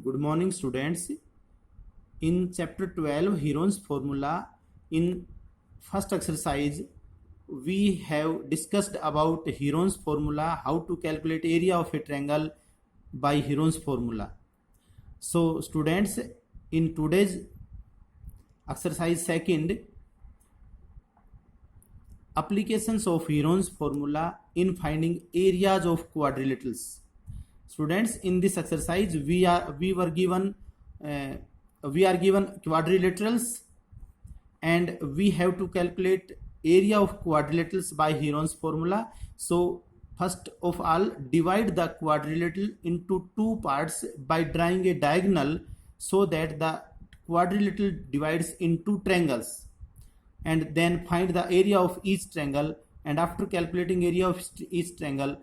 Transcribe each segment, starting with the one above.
Good morning, students. In chapter 12, Heron's formula, in first exercise, we have discussed about Heron's formula, how to calculate area of a triangle by Heron's formula. So, students, in today's exercise second, applications of Heron's formula in finding areas of quadrilaterals. Students, in this exercise we are given quadrilaterals, and we have to calculate area of quadrilaterals by Heron's formula. So first of all, divide the quadrilateral into two parts by drawing a diagonal so that the quadrilateral divides into triangles, and then find the area of each triangle, and after calculating area of each triangle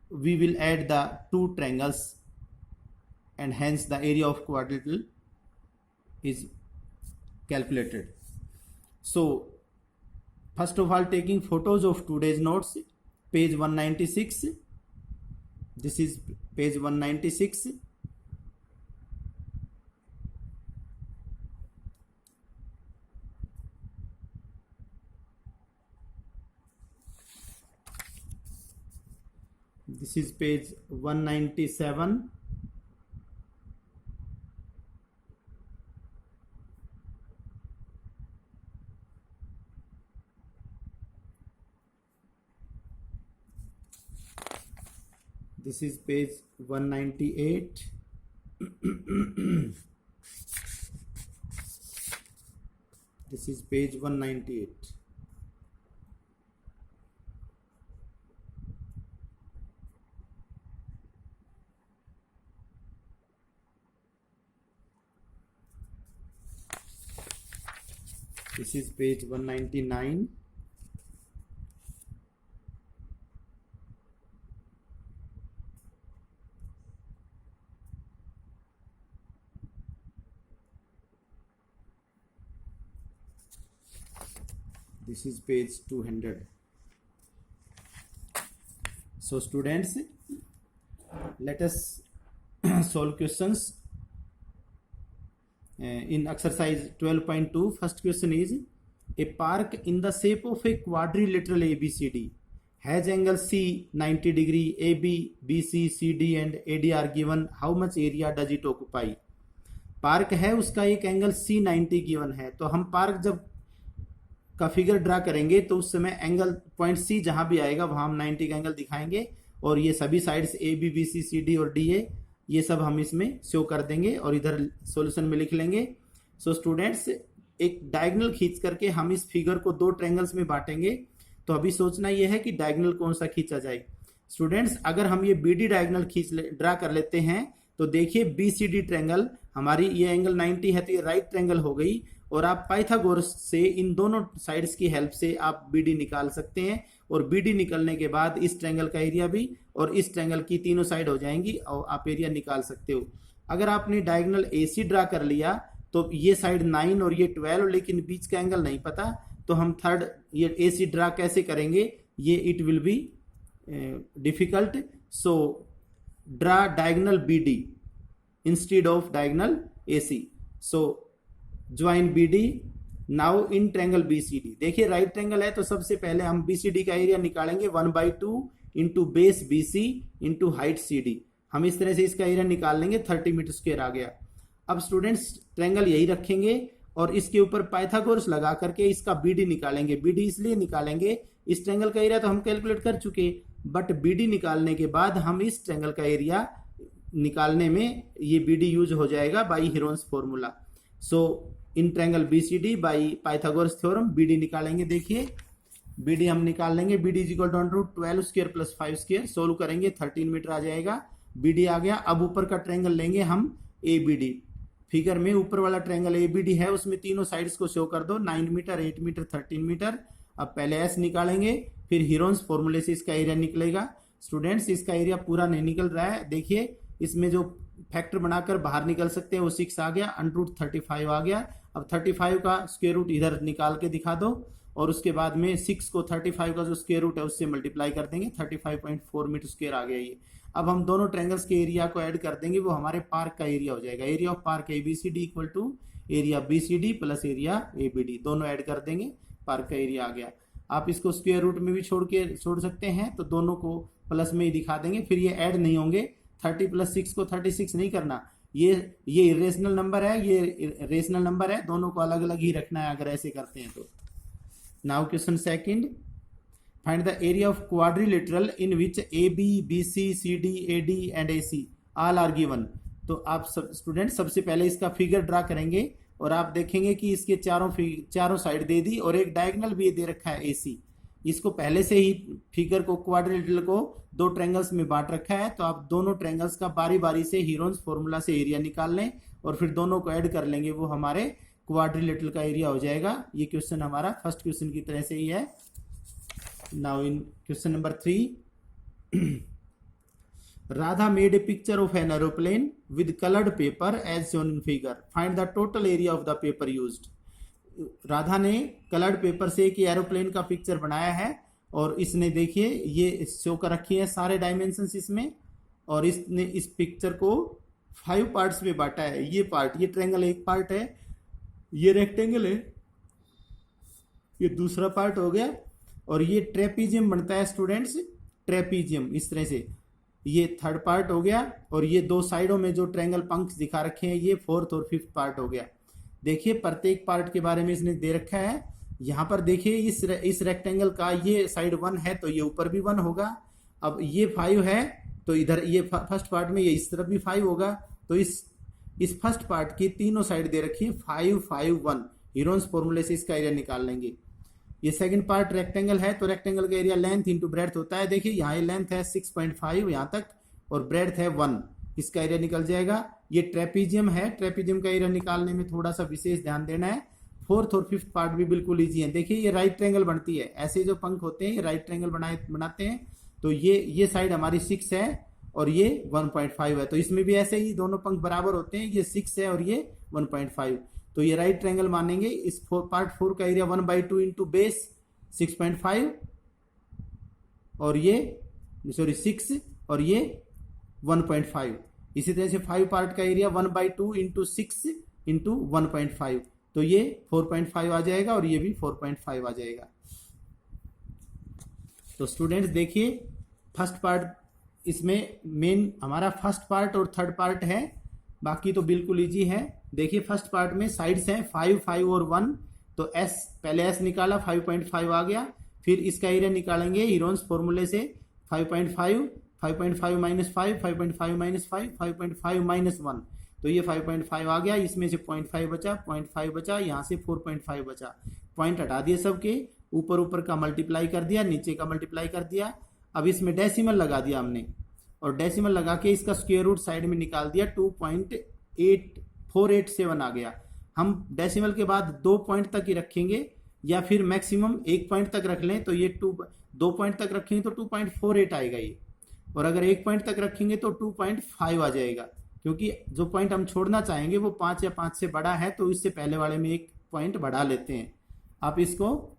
we will add the two triangles, and hence the area of quadrilateral is calculated. So first of all, taking photos of today's notes, page 196. This is page 196. This is page 197. This is page 198. This is page 198. This is page 199. This is page 200. So students, let us solve questions. In exercise 12.2, first question is, a park in the shape of a quadrilateral ABCD has angle C 90 degree, AB, BC, CD and AD are given. How much area does it occupy? Park है, उसका एक angle C 90 given है, तो हम park जब का figure draw करेंगे तो उस समय एंगल पॉइंट C जहां भी आएगा वहां हम 90 का एंगल दिखाएंगे, और ये सभी साइड्स AB, BC, CD और DA ये सब हम इसमें शो कर देंगे और इधर सॉल्यूशन में लिख लेंगे. सो स्टूडेंट्स, एक डायगोनल खींच करके हम इस फिगर को दो ट्रायंगल्स में बांटेंगे. तो अभी सोचना यह है कि डायगोनल कौन सा खींचा जाए. स्टूडेंट्स, अगर हम ये BD डायगोनल ड्रा कर लेते हैं तो देखिए BCD ट्रायंगल हमारी ये एंगल 90 है तो ये राइट ट्रायंगल हो गई, और आप पाइथागोरस से इन दोनों साइड्स की हेल्प से आप BD निकाल सकते हैं, और BD निकलने के बाद इस ट्रायंगल का एरिया भी और इस ट्रायंगल की तीनों साइड हो जाएंगी और आप एरिया निकाल सकते हो. अगर आपने डायगोनल AC ड्रा कर लिया तो ये साइड 9 और ये 12, लेकिन बीच का एंगल नहीं पता, तो हम थर्ड ये AC ड्रा कैसे करेंगे, ये it will be difficult. So draw diagonal BD instead of diagonal AC. So join BD now in triangle BCD. देखिए राइट ट्रायंगल है तो सबसे पहले हम BCD का एरिया निकालेंगे 1/2 into base BC into height CD. हम इस तरह से इसका एरिया निकाल लेंगे, 30 मीटर स्क्वायर आ गया. अब स्टूडेंट्स ट्रायंगल यही रखेंगे और इसके ऊपर पाइथागोरस लगा करके इसका BD निकालेंगे. BD इसलिए निकालेंगे, इस ट्रायंगल का एरिया तो हम कैलकुलेट कर चुके, बट BD निकालने के बाद हम इस ट्रायंगल का एरिया निकालने में ये BD यूज हो जाएगा by Heron's formula. So in triangle BCD by Pythagoras theorem BD निकालेंगे. देखिए BD हम निकाल लेंगे, BD is equal to √12 square plus 5 square. Solve करेंगे 13 मीटर आ जाएगा. BD आ गया. अब ऊपर का ट्रायंगल लेंगे हम ABD. फिगर में ऊपर वाला ट्रायंगल ABD है, उसमें तीनों साइड्स को शो कर दो, 9 मीटर, 8 मीटर, 13 मीटर. अब पहले S निकालेंगे, फिर हीरोन्स फॉर्मूले से इसका एरिया निकलेगा. स्टूडेंट्स, इसका एरिया पूरा नहीं निकल रहा है. देखिए इसमें जो फैक्टर बनाकर बाहर निकल सकते हैं वो 6 आ गया, √35 आ गया. अब 35 का स्क्वायर रूट इधर निकाल के दिखा दो, और उसके बाद में 6 को 35 का जो स्क्वायर रूट है उससे मल्टीप्लाई कर देंगे, 35.4 मीटर स्क्वायर आ गया ये. अब हम दोनों ट्रायंगल्स के एरिया को ऐड कर देंगे, वो हमारे पार्क का एरिया हो जाएगा। Area of park ABCD equal to area BCD plus area ABD, दोनों ऐड कर देंगे, पार्क का एरिया आ गया। आप इसको स्क्वायर रूट में भी छोड़ सकते हैं, तो दोनों को प्लस में ही दिखा देंगे, फिर ये ऐड नहीं होंगे। 30 + 6 को 36 नहीं करना, ये इरेशनल नंबर है, ये रेशनल नंबर है, दोनों को अलग अलग ही रखना है अगर ऐसे करते हैं तो। Now question second, find the area of quadrilateral in which AB BC CD AD and AC all are given. तो आप स्टूडेंट सबसे पहले इसका फिगर ड्रा करेंगे और आप देखेंगे कि इसके चारों साइड दे दी और एक डायगोनल भी दे रखा है AC। इसको पहले से ही फिगर को क्वाड्रिलेटरल को दो ट्रायंगल्स में बांट रखा है, तो आप दोनों ट्रायंगल्स का बारी बारी से हीरोन्स फॉर्मूला से एरिया निकाल लें और फिर दोनों को ऐड कर लेंगे, वो हमारे क्वाड्रिलेटरल का एरिया हो जाएगा। ये क्वेश्चन हमारा फर्स्ट क्वेश्चन की तरह से ही है। Now in question number 3, Radha made a picture of an aeroplane with colored paper as shown in figure. Find the total area of the paper used. Radha ने कलर्ड पेपर से एक aeroplane का picture बनाया है और इसने देखिए ये शो कर रखी है सारे डायमेंशंस इसमें, और इसने इस पिक्चर को 5 पार्ट्स में बांटा है। ये पार्ट, ये ट्रायंगल एक पार्ट है, ये रेक्टेंगल है, ये दूसरा पार्ट हो गया, और ये ट्रेपीजियम बनता है स्टूडेंट्स, ट्रेपीजियम इस तरह से, ये थर्ड पार्ट हो गया, और ये दो साइडों में जो ट्रायंगल पंख दिखा रखे हैं ये फोर्थ और फिफ्थ पार्ट हो गया। देखिए प्रत्येक पार्ट के बारे में इसने दे रखा है। यहाँ पर देखिए इस रेक्टेंगल का ये साइड 1 है तो ये ऊपर भी 1 होगा। अब ये 5 है तो इधर ये फर्स्ट पार्ट में ये इस तरफ भी 5 होगा। तो इस फर्स्ट पार्ट की तीनों साइड दे रखी है 5 5 1, हीरोन्स फॉर्मूले से इसका एरिया निकाल लेंगे। ये सेकंड पार्ट रेक्टेंगल है तो रेक्टेंगल का एरिया लेंथ इंटू ब्रेड्थ होता है। देखिए यहाँ लेंथ है 6.5 यहाँ तक और ब्रेड्थ है 1, इसका एरिया निकल जाएगा। ये ट्रेपीजियम है, ट्रेपीजियम का एरिया निकालने में थोड़ा सा विशेष ध्यान देना है। फोर्थ और फिफ्थ पार्ट भी बिल्कुल इजी है। देखिए ये राइट ट्रायंगल बनती है, ऐसे जो पंख होते हैं ये राइट ट्रायंगल बनाते हैं। तो ये साइड हमारी 6 है और ये 1.5 है, तो इसमें भी ऐसे ही दोनों पंख बराबर होते हैं, ये 6 है और ये 1.5। तो ये राइट ट्रायंगल मानेंगे। इस पार्ट 4 का एरिया 1/2 इंटू बेस 6.5 और ये 6 और ये 1.5। इसी तरह से 5 पार्ट का एरिया 1/2 इंटू 6 इंटू 1.5, तो ये 4.5 आ जाएगा और ये भी 4.5 आ जाएगा। तो स्टूडेंट्स देखिए फर्स्ट पार्ट, इसमें मेन हमारा फर्स्ट पार्ट और थर्ड पार्ट है, बाकी तो बिल्कुल इजी है। देखिए फर्स्ट पार्ट में साइड्स हैं 5 5 और 1, तो S पहले S निकाला 5.5 आ गया। फिर इसका एरिया निकालेंगे हीरोन्स फॉर्मूले से 5.5 5.5 माइनस 5 5.5 माइनस 5 5.5 माइनस 1, तो ये 5.5 आ गया। इसमें से 0.5 बचा, 0.5 बचा, यहाँ से 4.5 बचा। पॉइंट हटा दिए सबके, ऊपर का मल्टीप्लाई कर दिया, नीचे का मल्टीप्लाई कर दिया। अब इसमें डेसिमल लगा दिया हमने और डेसिमल लगा के इसका स्क्वायर रूट साइड में निकाल दिया, 2.8487 आ गया। हम डेसिमल के बाद 2 पॉइंट तक ही रखेंगे या फिर मैक्सिमम 1 पॉइंट तक रख लें, तो ये 2 पॉइंट तक रखेंगे तो 2.48 आएगा ये, और अगर 1 पॉइंट तक रखेंगे तो 2.5 आ जाएगा, क्योंकि जो पॉइंट हम छोड़ना चाहेंगे वो 5 या 5 से बड़ा है, तो इससे पहले वाले में 1 पॉइंट बढ़ा लेते हैं। आप इसको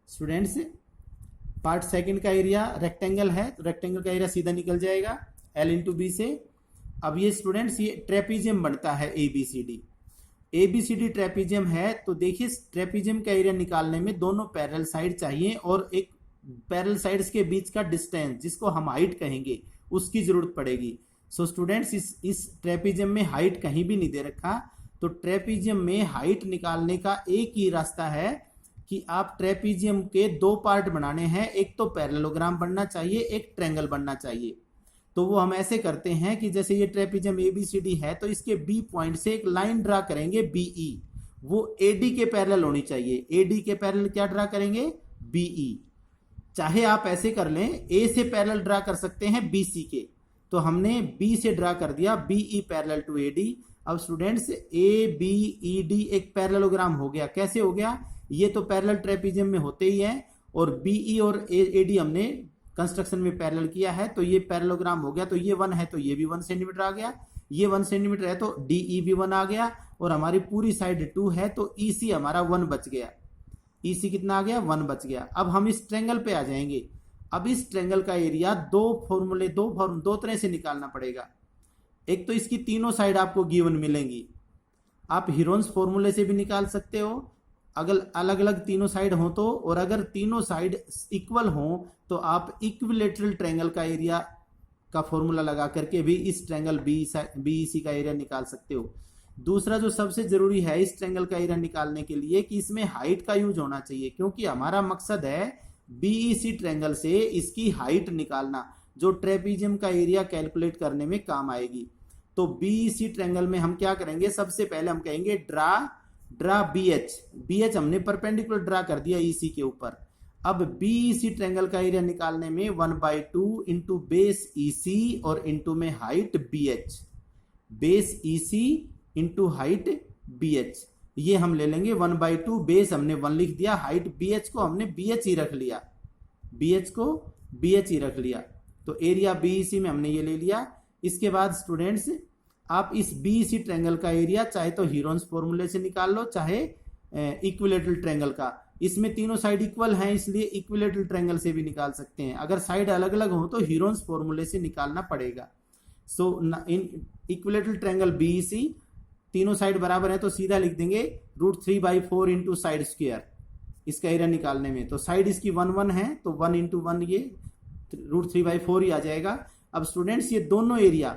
स्टूडेंट्स पार्ट सेकंड का एरिया रेक्टेंगल है तो रेक्टेंगल का एरिया सीधा निकल जाएगा L इंटू बी से। अब ये स्टूडेंट्स ये ट्रेपीजियम बनता है ABCD ट्रेपीजियम है, तो देखिए ट्रेपीजियम का एरिया निकालने में दोनों पैरेलल साइड चाहिए और एक पैरेलल साइड्स के बीच का डिस्टेंस जिसको हम हाइट कहेंगे उसकी जरूरत पड़ेगी। सो स्टूडेंट्स इस ट्रेपीजियम में हाइट कहीं भी नहीं दे रखा, तो ट्रेपीजियम में हाइट निकालने का एक ही रास्ता है कि आप ट्रेपीजियम के 2 पार्ट बनाने हैं, एक तो पैरेललोग्राम बनना चाहिए, एक ट्रायंगल बनना चाहिए। तो वो हम ऐसे करते हैं कि जैसे ये ट्रेपीजियम ABCD है तो इसके B पॉइंट से एक लाइन ड्रा करेंगे BE, वो AD के पैरेलल होनी चाहिए। AD के पैरेलल क्या ड्रा करेंगे? BE। चाहे आप ऐसे कर लें, A से पैरेलल ड्रा कर सकते हैं BC के, तो हमने B से ड्रा कर दिया BE पैरेलल टू AD। अब स्टूडेंट्स ABED एक पैरेललोग्राम हो गया। कैसे हो गया? ये तो पैरेलल ट्रेपीजियम में होते ही है और BE और AD हमने कंस्ट्रक्शन में पैरेलल किया है, तो ये पैरेललोग्राम हो गया। तो ये 1 है तो ये भी 1 सेंटीमीटर आ गया, ये 1 सेंटीमीटर है तो DE भी 1 आ गया, और हमारी पूरी साइड 2 है तो EC हमारा 1 बच गया। EC कितना आ गया 1 बच गया। अब हम इस ट्रेंगल पे आ जाएंगे। अब इस ट्रेंगल का एरिया दो तरह से निकालना पड़ेगा। एक तो इसकी तीनों साइड आपको गिवन मिलेंगी, आप हीरोन्स फॉर्मूले से भी निकाल सकते हो अगर अलग अलग तीनों साइड हो तो, और अगर तीनों साइड इक्वल हो तो आप इक्विलेटरल ट्रायंगल का एरिया का फॉर्मूला लगा करके भी इस ट्रायंगल BEC का एरिया निकाल सकते हो। दूसरा जो सबसे जरूरी है इस ट्रायंगल का एरिया निकालने के लिए कि इसमें हाइट का यूज होना चाहिए, क्योंकि हमारा मकसद है BEC ट्रायंगल से इसकी हाइट निकालना जो ट्रेपीजियम का एरिया कैलकुलेट करने में काम आएगी। तो BEC ट्रायंगल में हम क्या करेंगे, सबसे पहले हम कहेंगे ड्रा BH हमने परपेंडिकुलर ड्रा कर दिया EC के ऊपर। अब BEC ट्रायंगल का एरिया निकालने में 1/2 इंटू बेस EC और इंटू में height BH, base EC into height BH, ये हम ले लेंगे 1/2। बेस हमने 1 लिख दिया, हाइट BH को हमने BH ही रख लिया, BH को BH ही रख लिया। तो एरिया BEC में हमने ये ले लिया। इसके बाद स्टूडेंट्स आप इस BEC ट्रायंगल का एरिया चाहे तो हीरोन्स फॉर्मूले से निकाल लो चाहे इक्विलेटरल ट्रायंगल का। इसमें तीनों साइड इक्वल हैं इसलिए इक्विलेटरल ट्रायंगल से भी निकाल सकते हैं। अगर साइड अलग अलग हो तो हीरोन्स फॉर्मूले से निकालना पड़ेगा। सो इन इक्विलेटरल ट्रायंगल BEC तीनों साइड बराबर है तो सीधा लिख देंगे √3/4 इंटू साइड स्क्वायर इसका एरिया निकालने में। तो साइड इसकी 1 है तो 1 इंटू 1 ये √3/4 ही आ जाएगा। अब स्टूडेंट्स ये दोनों एरिया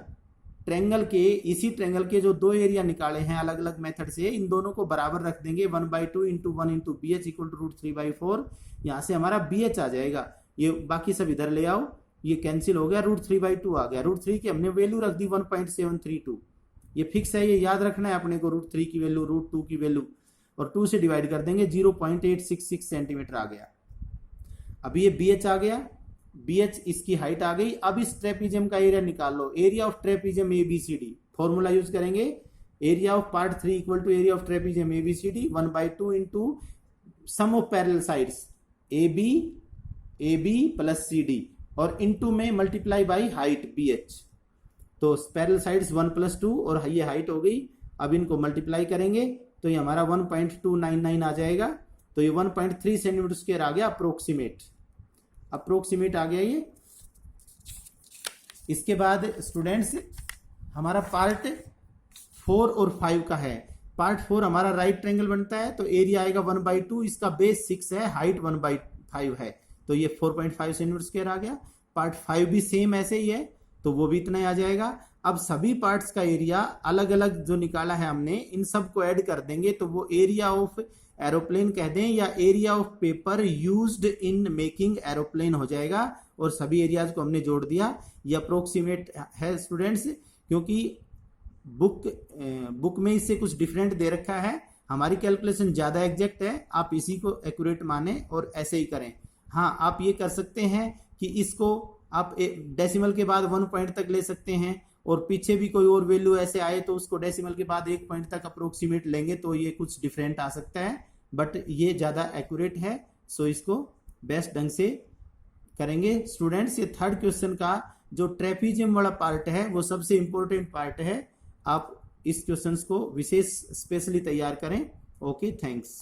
ट्रायंगल के, इसी ट्रायंगल के जो दो एरिया निकाले हैं अलग अलग मेथड से, इन दोनों को बराबर रख देंगे 1/2 into 1 into BH equal to √3/4। यहाँ से हमारा BH आ जाएगा, ये बाकी सब इधर ले आओ, ये कैंसिल हो गया, √3/2 आ गया। √3 की हमने वैल्यू रख दी 1.732, ये फिक्स है, ये याद रखना है अपने को। √3 की वैल्यू, √2 की वैल्यू और 2 से डिवाइड कर देंगे 0.866 सेंटीमीटर आ गया। अब ये BH आ गया, BH इसकी हाइट आ गई। अब इस ट्रेपीजियम का एरिया निकाल लो, area of trapezium ABCD formula use करेंगे। Area of part 3 equal to area of trapezium ABCD 1/2 into sum of parallel sides AB plus CD और इंटू में मल्टीप्लाई बाई हाइट BH। तो पैरेलल साइड्स 1 + 2 और ये height हो गई। अब इनको मल्टीप्लाई करेंगे तो ये हमारा 1.299 आ जाएगा। तो ये 1.3 सेंटीमीटर स्क्वायर आ गया अप्रोक्सीमेट आ गया ये। इसके बाद स्टूडेंट्स हमारा पार्ट 4 और 5 का है। पार्ट 4 हमारा राइट ट्रायंगल बनता है तो एरिया आएगा 1/2, इसका बेस 6 है, हाइट 1/5 है तो ये 4.5 सेंटीमीटर स्क्वायर आ गया। पार्ट 5 भी सेम ऐसे ही है तो वो भी इतना ही आ जाएगा। अब सभी पार्ट्स का एरिया अलग अलग जो निकाला है हमने इन सब को ऐड कर देंगे तो वो एरिया ऑफ एरोप्लेन कह दें या area of paper used in making aeroplane हो जाएगा। और सभी एरियाज को हमने जोड़ दिया। ये अप्रोक्सीमेट है स्टूडेंट्स, क्योंकि बुक में इससे कुछ डिफरेंट दे रखा है, हमारी कैलकुलेशन ज्यादा एग्जैक्ट है, आप इसी को एक्यूरेट माने और ऐसे ही करें। हाँ, आप ये कर सकते हैं कि इसको आप डेसिमल के बाद 1 पॉइंट तक ले सकते हैं और पीछे भी कोई और वैल्यू ऐसे आए तो उसको डेसिमल के बाद 1 पॉइंट तक अप्रोक्सीमेट लेंगे तो ये कुछ डिफरेंट आ सकता है, बट ये ज्यादा एक्यूरेट है। सो इसको बेस्ट ढंग से करेंगे स्टूडेंट्स। ये थर्ड क्वेश्चन का जो ट्रेपीजियम वाला पार्ट है वो सबसे इंपॉर्टेंट पार्ट है, आप इस क्वेश्चंस को विशेष स्पेशली तैयार करें। Okay, thanks.